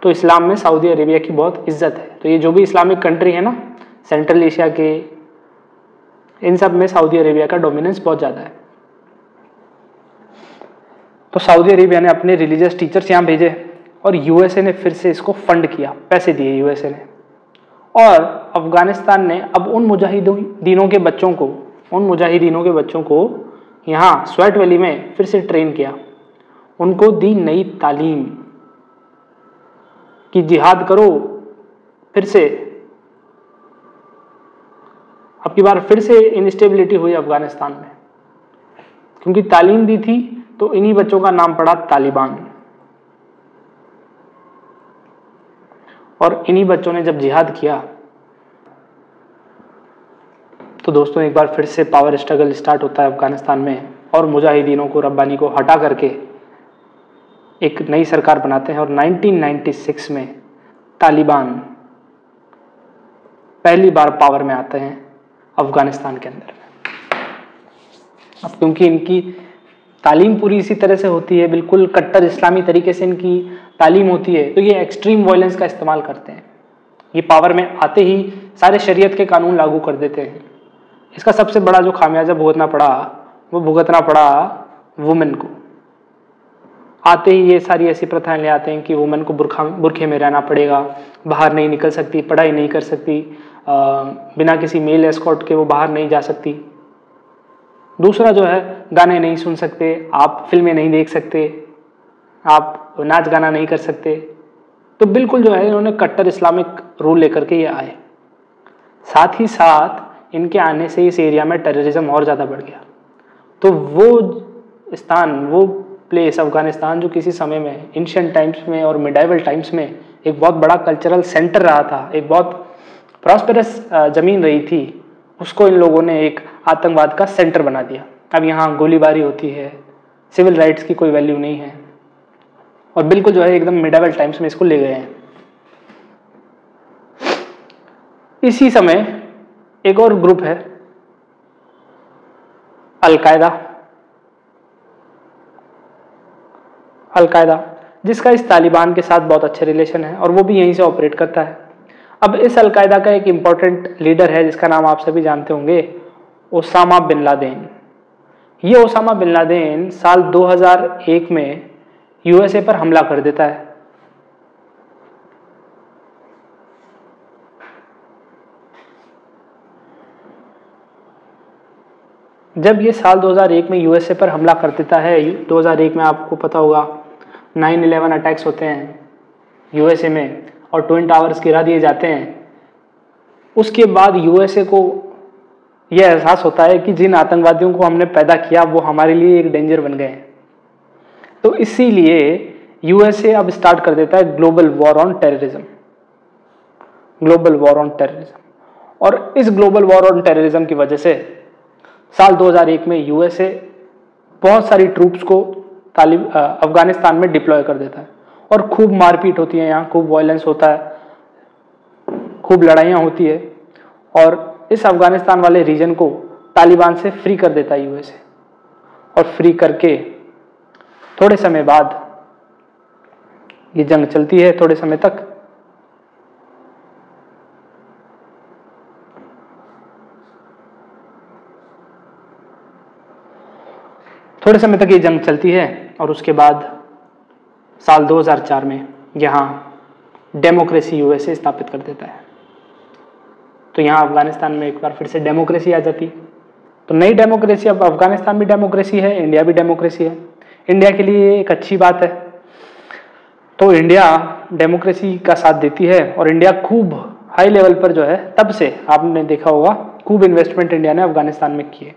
तो इस्लाम में सऊदी अरेबिया की बहुत इज्जत है। तो ये जो भी इस्लामिक कंट्री है ना, सेंट्रल एशिया के, इन सब में सऊदी अरेबिया का डोमिनेंस बहुत ज़्यादा है। तो सऊदी अरेबिया ने अपने रिलीजियस टीचर्स यहाँ भेजे और यूएसए ने फिर से इसको फंड किया, पैसे दिए यूएसए ने। और अफगानिस्तान ने अब उन मुजाहिदीनों के बच्चों को यहाँ स्वाट वैली में फिर से ट्रेन किया, उनको दी नई तालीम कि जिहाद करो फिर से। अब की बार फिर से इंस्टेबिलिटी हुई अफगानिस्तान में, क्योंकि तालीम दी थी तो इन्हीं बच्चों का नाम पड़ा तालिबान। और इन्हीं बच्चों ने जब जिहाद किया तो दोस्तों एक बार फिर से पावर स्ट्रगल स्टार्ट होता है अफगानिस्तान में, और मुजाहिदीनों को, रब्बानी को हटा करके एक नई सरकार बनाते हैं। और 1996 में तालिबान पहली बार पावर में आते हैं अफगानिस्तान के अंदर। अब क्योंकि इनकी तालीम पूरी इसी तरह से होती है, बिल्कुल कट्टर इस्लामी तरीके से इनकी तालीम होती है, तो ये एक्सट्रीम वायलेंस का इस्तेमाल करते हैं। ये पावर में आते ही सारे शरीयत के कानून लागू कर देते हैं। इसका सबसे बड़ा जो खामियाजा भुगतना पड़ा वुमेन को। आते ही ये सारी ऐसी प्रथाएं ले आते हैं कि वुमेन को बुरखे में रहना पड़ेगा, बाहर नहीं निकल सकती, पढ़ाई नहीं कर सकती, बिना किसी मेल एस्कॉर्ट के वो बाहर नहीं जा सकती। दूसरा जो है, गाने नहीं सुन सकते, आप फिल्में नहीं देख सकते, आप नाच गाना नहीं कर सकते। तो बिल्कुल जो है इन्होंने कट्टर इस्लामिक रूल लेकर के ये आए। साथ ही साथ इनके आने से इस एरिया में टेररिज्म और ज़्यादा बढ़ गया। तो वो प्लेस अफगानिस्तान जो किसी समय में एंशिएंट टाइम्स में और मिडाइवल टाइम्स में एक बहुत बड़ा कल्चरल सेंटर रहा था, एक बहुत प्रॉस्पेरस ज़मीन रही थी, उसको इन लोगों ने एक आतंकवाद का सेंटर बना दिया। अब यहाँ गोलीबारी होती है, सिविल राइट्स की कोई वैल्यू नहीं है, और बिल्कुल जो है एकदम मिडाइवल टाइम्स में इसको ले गए हैं। इसी समय एक और ग्रुप है अलकायदा, जिसका इस तालिबान के साथ बहुत अच्छे रिलेशन है और वो भी यहीं से ऑपरेट करता है। अब इस अलकायदा का एक इम्पॉर्टेंट लीडर है जिसका नाम आप सभी जानते होंगे, ओसामा बिन लादेन। ये ओसामा बिन लादेन साल 2001 में यूएसए पर हमला कर देता है। जब ये साल 2001 में यूएसए पर हमला कर देता है, 2001 में आपको पता होगा 9/11 अटैक्स होते हैं यूएसए में और ट्विन टावर्स गिरा दिए जाते हैं। उसके बाद यूएसए को यह एहसास होता है कि जिन आतंकवादियों को हमने पैदा किया वो हमारे लिए एक डेंजर बन गए। तो इसीलिए यूएसए अब स्टार्ट कर देता है ग्लोबल वॉर ऑन टेररिज्म। और इस ग्लोबल वॉर ऑन टेररिज्म की वजह से साल 2001 में यूएसए बहुत सारी ट्रूप्स को अफगानिस्तान में डिप्लॉय कर देता है और खूब मारपीट होती है, यहाँ खूब वायलेंस होता है, खूब लड़ाइयाँ होती है, और इस अफगानिस्तान वाले रीजन को तालिबान से फ्री कर देता है यूएसए। और फ्री करके थोड़े समय बाद ये जंग चलती है थोड़े समय तक। थोड़े समय तक ये जंग चलती है और उसके बाद साल 2004 में यहाँ डेमोक्रेसी यूएसए स्थापित कर देता है। तो यहाँ अफगानिस्तान में एक बार फिर से डेमोक्रेसी आ जाती। तो नई डेमोक्रेसी, अब अफगानिस्तान भी डेमोक्रेसी है, इंडिया भी डेमोक्रेसी है। इंडिया के लिए एक अच्छी बात है। तो इंडिया डेमोक्रेसी का साथ देती है और इंडिया खूब हाई लेवल पर जो है, तब से आपने देखा होगा खूब इन्वेस्टमेंट इंडिया ने अफगानिस्तान में किए।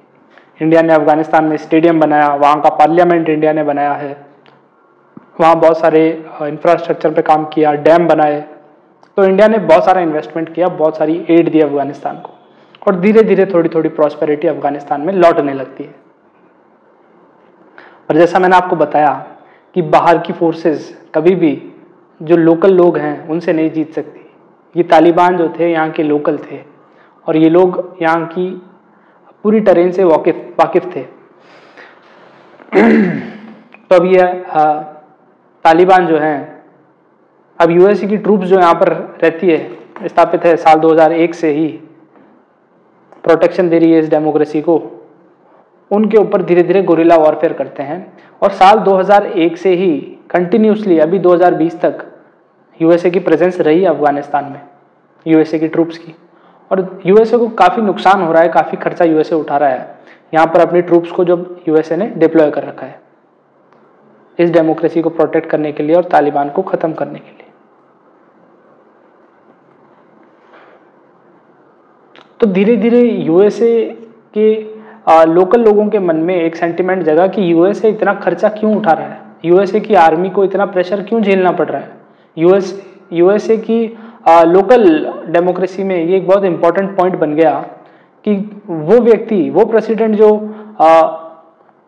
इंडिया ने अफगानिस्तान में स्टेडियम बनाया, वहाँ का पार्लियामेंट इंडिया ने बनाया है, वहाँ बहुत सारे इंफ्रास्ट्रक्चर पे काम किया, डैम बनाए। तो इंडिया ने बहुत सारा इन्वेस्टमेंट किया, बहुत सारी एड दी अफगानिस्तान को, और धीरे धीरे थोड़ी थोड़ी प्रॉस्पेरिटी अफगानिस्तान में लौटने लगती है। और जैसा मैंने आपको बताया कि बाहर की फोर्सेस कभी भी जो लोकल लोग हैं उनसे नहीं जीत सकती। ये तालिबान जो थे यहाँ के लोकल थे और ये लोग यहाँ की पूरी टेरेन से वाकिफ थे। तो अब ये तालिबान जो हैं, अब यूएसए की ट्रूप्स जो यहाँ पर रहती है, स्थापित है साल 2001 से ही, प्रोटेक्शन दे रही है इस डेमोक्रेसी को, उनके ऊपर धीरे धीरे गोरिल्ला वॉरफेयर करते हैं। और साल 2001 से ही कंटिन्यूसली अभी 2020 तक यूएसए की प्रेजेंस रही अफगानिस्तान में, यूएसए की ट्रूप्स की। और यूएसए को काफ़ी नुकसान हो रहा है, काफ़ी खर्चा यूएसए उठा रहा है यहाँ पर अपनी ट्रूप्स को जो यूएसए ने डिप्लॉय कर रखा है इस डेमोक्रेसी को प्रोटेक्ट करने के लिए और तालिबान को ख़त्म करने के लिए। तो धीरे धीरे यूएसए के लोकल लोगों के मन में एक सेंटिमेंट जगा कि यूएसए इतना खर्चा क्यों उठा रहा है, यूएसए की आर्मी को इतना प्रेशर क्यों झेलना पड़ रहा है। यूएसए की लोकल डेमोक्रेसी में ये एक बहुत इंपॉर्टेंट पॉइंट बन गया कि वो व्यक्ति, वो प्रेसिडेंट जो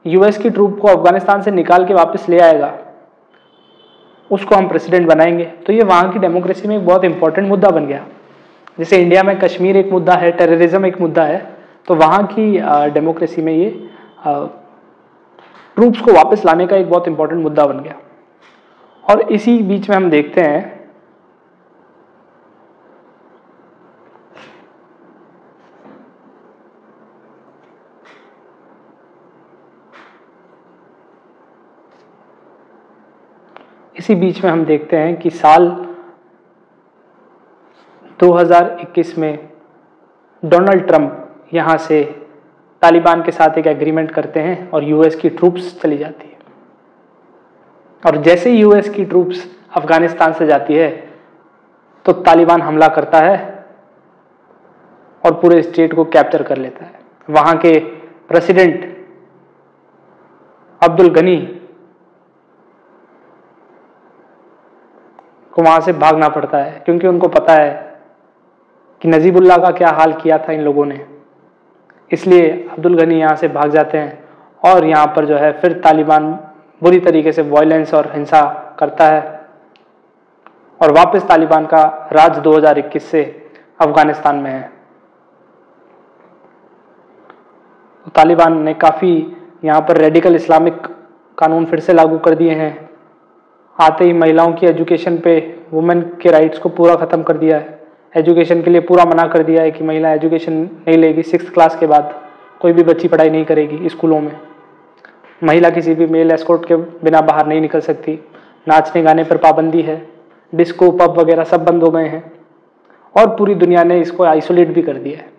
यूएस की ट्रूप को अफगानिस्तान से निकाल के वापस ले आएगा, उसको हम प्रेसिडेंट बनाएंगे। तो ये वहाँ की डेमोक्रेसी में एक बहुत इंपॉर्टेंट मुद्दा बन गया। जैसे इंडिया में कश्मीर एक मुद्दा है, टेररिज्म एक मुद्दा है, तो वहाँ की डेमोक्रेसी में ये ट्रूप्स को वापस लाने का एक बहुत इंपॉर्टेंट मुद्दा बन गया। और इसी बीच में हम देखते हैं कि साल 2021 में डोनाल्ड ट्रंप यहाँ से तालिबान के साथ एक एग्रीमेंट करते हैं और यूएस की ट्रूप्स चली जाती है। और जैसे ही यूएस की ट्रूप्स अफगानिस्तान से जाती है तो तालिबान हमला करता है और पूरे स्टेट को कैप्चर कर लेता है। वहाँ के प्रेसिडेंट अब्दुल गनी को वहाँ से भागना पड़ता है, क्योंकि उनको पता है कि नजीबुल्लाह का क्या हाल किया था इन लोगों ने। इसलिए अब्दुल गनी यहाँ से भाग जाते हैं और यहाँ पर जो है फिर तालिबान बुरी तरीके से वायलेंस और हिंसा करता है और वापस तालिबान का राज 2021 से अफगानिस्तान में है। तो तालिबान ने काफ़ी यहाँ पर रेडिकल इस्लामिक कानून फिर से लागू कर दिए हैं। आते ही महिलाओं की एजुकेशन पे, वुमेन के राइट्स को पूरा ख़त्म कर दिया है। एजुकेशन के लिए पूरा मना कर दिया है कि महिला एजुकेशन नहीं लेगी। 6th क्लास के बाद कोई भी बच्ची पढ़ाई नहीं करेगी स्कूलों में। महिला किसी भी मेल एस्कॉर्ट के बिना बाहर नहीं निकल सकती। नाचने गाने पर पाबंदी है। डिस्को, पब वगैरह सब बंद हो गए हैं और पूरी दुनिया ने इसको आइसोलेट भी कर दिया है।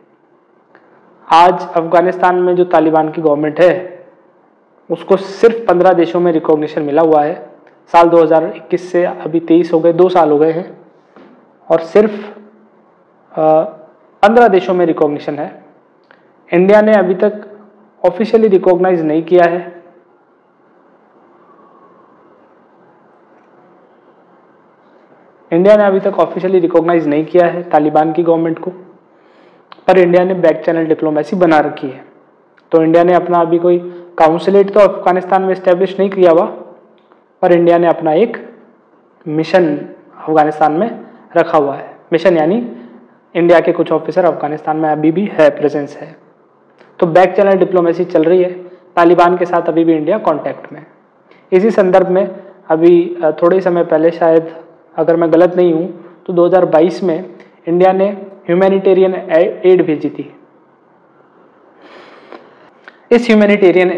आज अफगानिस्तान में जो तालिबान की गवर्नमेंट है उसको सिर्फ 15 देशों में रिकॉग्निशन मिला हुआ है। साल 2021 से अभी 23 हो गए, 2 साल हो गए हैं और सिर्फ 15 देशों में रिकॉग्निशन है। इंडिया ने अभी तक ऑफिशियली रिकॉग्नाइज नहीं किया है। इंडिया ने अभी तक ऑफिशियली रिकॉग्नाइज नहीं किया है तालिबान की गवर्नमेंट को, पर इंडिया ने बैक चैनल डिप्लोमेसी बना रखी है। तो इंडिया ने अपना अभी कोई काउंसलेट तो अफगानिस्तान में इस्टेब्लिश नहीं किया हुआ, पर इंडिया ने अपना एक मिशन अफगानिस्तान में रखा हुआ है। मिशन यानी इंडिया के कुछ ऑफिसर अफगानिस्तान में अभी भी है, प्रेजेंस है। तो बैक चैनल डिप्लोमेसी चल रही है। तालिबान के साथ अभी भी इंडिया कांटेक्ट में। इसी संदर्भ में अभी थोड़े समय पहले, शायद अगर मैं गलत नहीं हूँ तो 2022 में इंडिया ने ह्यूमैनिटेरियन एड भेजी थी। इस ह्यूमैनिटेरियन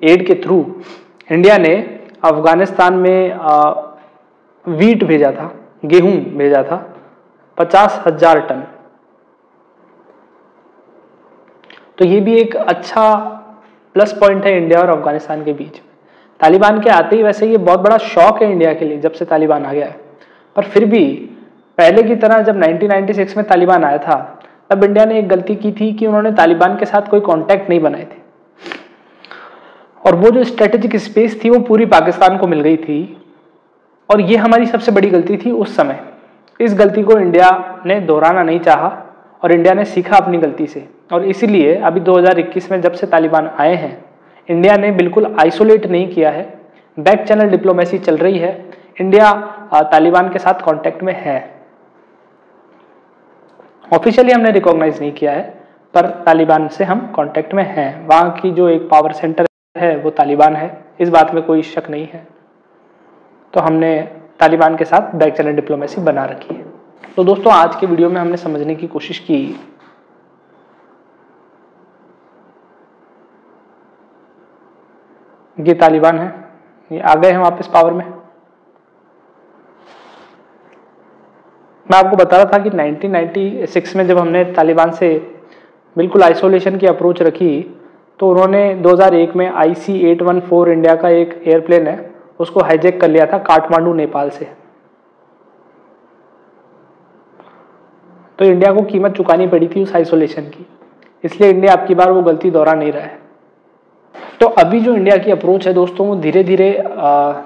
एड के थ्रू इंडिया ने अफगानिस्तान में वीट भेजा था, गेहूं भेजा था 50,000 टन। तो ये भी एक अच्छा प्लस पॉइंट है इंडिया और अफगानिस्तान के बीच। तालिबान के आते ही वैसे ये बहुत बड़ा शॉक है इंडिया के लिए जब से तालिबान आ गया है, पर फिर भी पहले की तरह जब 1996 में तालिबान आया था तब इंडिया ने एक गलती की थी कि उन्होंने तालिबान के साथ कोई कांटेक्ट नहीं बनाए थे, और वो जो स्ट्रेटेजिक स्पेस थी वो पूरी पाकिस्तान को मिल गई थी, और ये हमारी सबसे बड़ी गलती थी उस समय। इस गलती को इंडिया ने दोहराना नहीं चाहा और इंडिया ने सीखा अपनी गलती से, और इसीलिए अभी 2021 में जब से तालिबान आए हैं इंडिया ने बिल्कुल आइसोलेट नहीं किया है, बैक चैनल डिप्लोमेसी चल रही है। इंडिया तालिबान के साथ कांटेक्ट में है, ऑफिशियली हमने रिकॉग्नाइज नहीं किया है पर तालिबान से हम कांटेक्ट में हैं। वहाँ की जो एक पावर सेंटर है वो तालिबान है, इस बात में कोई शक नहीं है। तो हमने तालिबान के साथ बैक चैनल डिप्लोमेसी बना रखी है। तो दोस्तों आज के वीडियो में हमने समझने की कोशिश की ये तालिबान है, ये आ गए हैं वापस पावर में। मैं आपको बता रहा था कि 1996 में जब हमने तालिबान से बिल्कुल आइसोलेशन की अप्रोच रखी तो उन्होंने 2001 में IC-814 इंडिया का एक एयरप्लेन है उसको हाईजैक कर लिया था काठमांडू नेपाल से। तो इंडिया को कीमत चुकानी पड़ी थी उस आइसोलेशन की, इसलिए इंडिया अब की बार वो गलती दोहरा नहीं रहा है। तो अभी जो इंडिया की अप्रोच है दोस्तों वो धीरे धीरे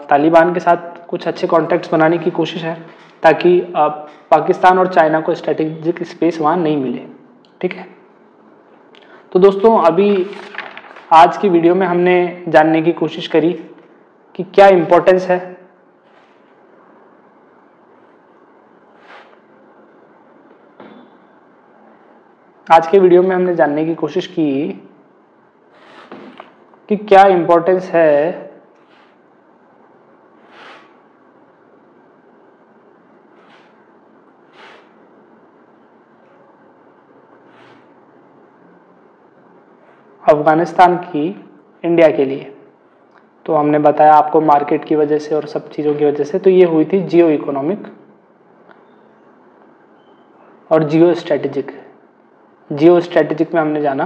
तालिबान के साथ कुछ अच्छे कॉन्टैक्ट्स बनाने की कोशिश है ताकि पाकिस्तान और चाइना को स्ट्रेटेजिक स्पेस वहाँ नहीं मिले। ठीक है, तो दोस्तों अभी आज की वीडियो में हमने जानने की कोशिश करी कि क्या इम्पोर्टेंस है आज के वीडियो में हमने जानने की कोशिश की कि क्या इम्पोर्टेंस है अफगानिस्तान की इंडिया के लिए। तो हमने बताया आपको मार्केट की वजह से और सब चीज़ों की वजह से। तो ये हुई थी जियो इकोनॉमिक और जियो स्ट्रेटेजिक। जियो स्ट्रेटेजिक में हमने जाना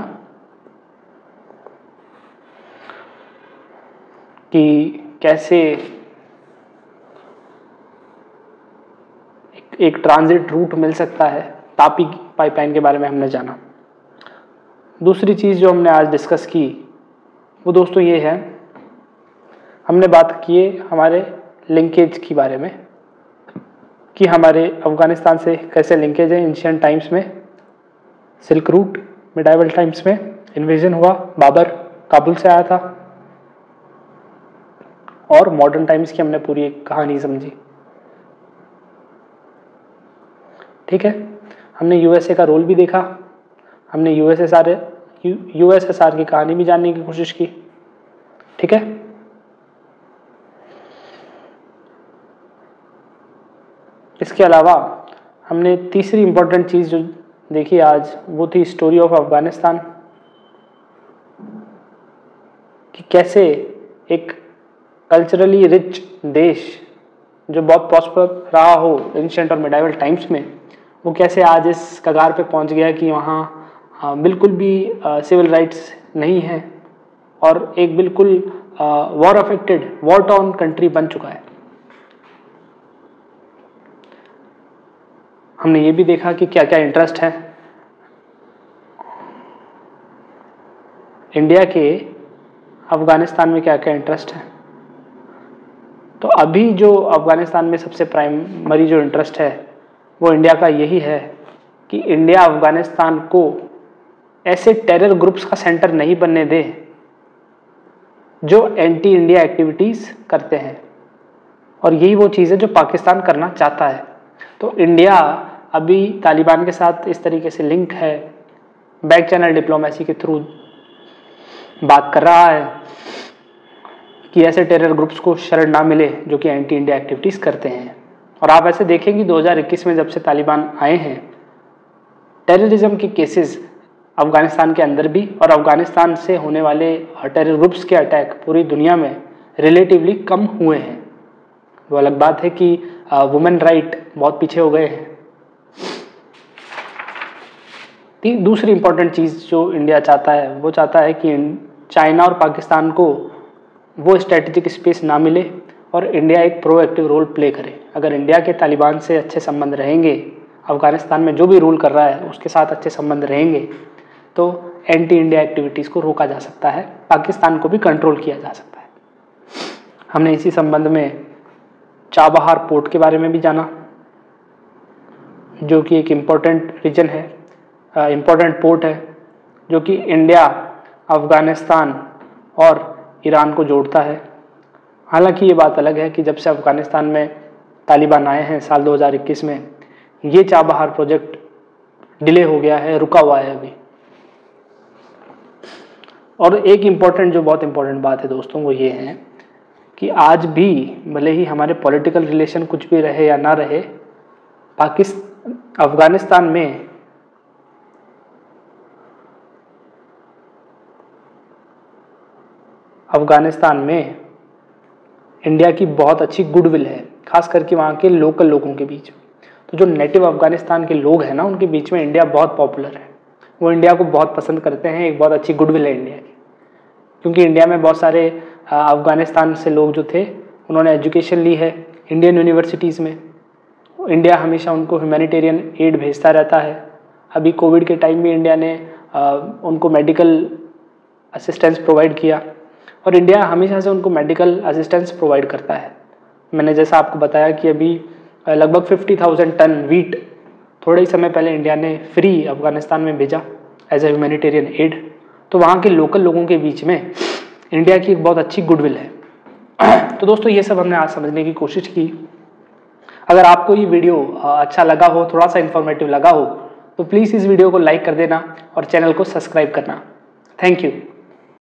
कि कैसे एक ट्रांजिट रूट मिल सकता है, तापी पाइपलाइन के बारे में हमने जाना। दूसरी चीज़ जो हमने आज डिस्कस की वो दोस्तों ये है, हमने बात की हमारे लिंकेज के बारे में कि हमारे अफगानिस्तान से कैसे लिंकेज है। एंशिएंट टाइम्स में सिल्क रूट, मिडाइवल टाइम्स में इन्वेजन हुआ, बाबर काबुल से आया था, और मॉडर्न टाइम्स की हमने पूरी एक कहानी समझी। ठीक है, हमने यूएसए का रोल भी देखा, हमने यूएसएसआर की कहानी भी जानने की कोशिश की। ठीक है, इसके अलावा हमने तीसरी इंपॉर्टेंट चीज जो देखी आज वो थी स्टोरी ऑफ अफगानिस्तान, कि कैसे एक कल्चरली रिच देश जो बहुत प्रॉस्पर रहा हो एंशिएंट और मिडाइवल टाइम्स में, वो कैसे आज इस कगार पे पहुंच गया कि वहाँ बिल्कुल भी सिविल राइट्स नहीं है और एक बिल्कुल war affected, war torn country बन चुका है। हमने ये भी देखा कि क्या क्या इंटरेस्ट है इंडिया के अफगानिस्तान में, क्या क्या इंटरेस्ट है। तो अभी जो अफगानिस्तान में सबसे प्राइमरी जो इंटरेस्ट है वो इंडिया का यही है कि इंडिया अफगानिस्तान को ऐसे टेरर ग्रुप्स का सेंटर नहीं बनने दे जो एंटी इंडिया एक्टिविटीज करते हैं, और यही वो चीज़ है जो पाकिस्तान करना चाहता है। तो इंडिया अभी तालिबान के साथ इस तरीके से लिंक है, बैक चैनल डिप्लोमेसी के थ्रू बात कर रहा है कि ऐसे टेरर ग्रुप्स को शरण ना मिले जो कि एंटी इंडिया एक्टिविटीज़ करते हैं। और आप ऐसे देखें कि 2021 में जब से तालिबान आए हैं, टेररिज्म के केसेस अफगानिस्तान के अंदर भी और अफगानिस्तान से होने वाले टेरर ग्रुप्स के अटैक पूरी दुनिया में रिलेटिवली कम हुए हैं। वो अलग बात है कि वुमेन राइट बहुत पीछे हो गए हैं। दूसरी इंपॉर्टेंट चीज़ जो इंडिया चाहता है, वो चाहता है कि चाइना और पाकिस्तान को वो स्ट्रेटेजिक स्पेस ना मिले और इंडिया एक प्रोएक्टिव रोल प्ले करे। अगर इंडिया के तालिबान से अच्छे संबंध रहेंगे, अफगानिस्तान में जो भी रूल कर रहा है उसके साथ अच्छे संबंध रहेंगे, तो एंटी इंडिया एक्टिविटीज़ को रोका जा सकता है, पाकिस्तान को भी कंट्रोल किया जा सकता है। हमने इसी संबंध में चाबहार पोर्ट के बारे में भी जाना, जो कि एक इम्पोर्टेंट रीजन है, इम्पोर्टेंट पोर्ट है, जो कि इंडिया, अफगानिस्तान और ईरान को जोड़ता है। हालांकि ये बात अलग है कि जब से अफगानिस्तान में तालिबान आए हैं साल 2021 में, ये चाबहार प्रोजेक्ट डिले हो गया है, रुका हुआ है अभी। और एक इम्पॉर्टेंट, जो बहुत इम्पोर्टेंट बात है दोस्तों, वो ये है कि आज भी भले ही हमारे पॉलिटिकल रिलेशन कुछ भी रहे या ना रहे, अफगानिस्तान में इंडिया की बहुत अच्छी गुडविल है, खास करके वहाँ के लोकल लोगों के बीच। तो जो नेटिव अफगानिस्तान के लोग हैं ना, उनके बीच में इंडिया बहुत पॉपुलर है, वो इंडिया को बहुत पसंद करते हैं। एक बहुत अच्छी गुडविल है इंडिया की, क्योंकि इंडिया में बहुत सारे अफगानिस्तान से लोग जो थे, उन्होंने एजुकेशन ली है इंडियन यूनिवर्सिटीज़ में। इंडिया हमेशा उनको ह्यूमैनिटेरियन एड भेजता रहता है। अभी कोविड के टाइम में इंडिया ने उनको मेडिकल असिस्टेंस प्रोवाइड किया, और इंडिया हमेशा से उनको मेडिकल असिस्टेंस प्रोवाइड करता है। मैंने जैसा आपको बताया कि अभी लगभग 50,000 टन वीट थोड़े ही समय पहले इंडिया ने फ्री अफगानिस्तान में भेजा एज ए ह्यूमैनिटेरियन एड। तो वहाँ के लोकल लोगों के बीच में इंडिया की एक बहुत अच्छी गुडविल है। तो दोस्तों, ये सब हमने आज समझने की कोशिश की। अगर आपको ये वीडियो अच्छा लगा हो, थोड़ा सा इन्फॉर्मेटिव लगा हो, तो प्लीज़ इस वीडियो को लाइक कर देना और चैनल को सब्सक्राइब करना। Thank you.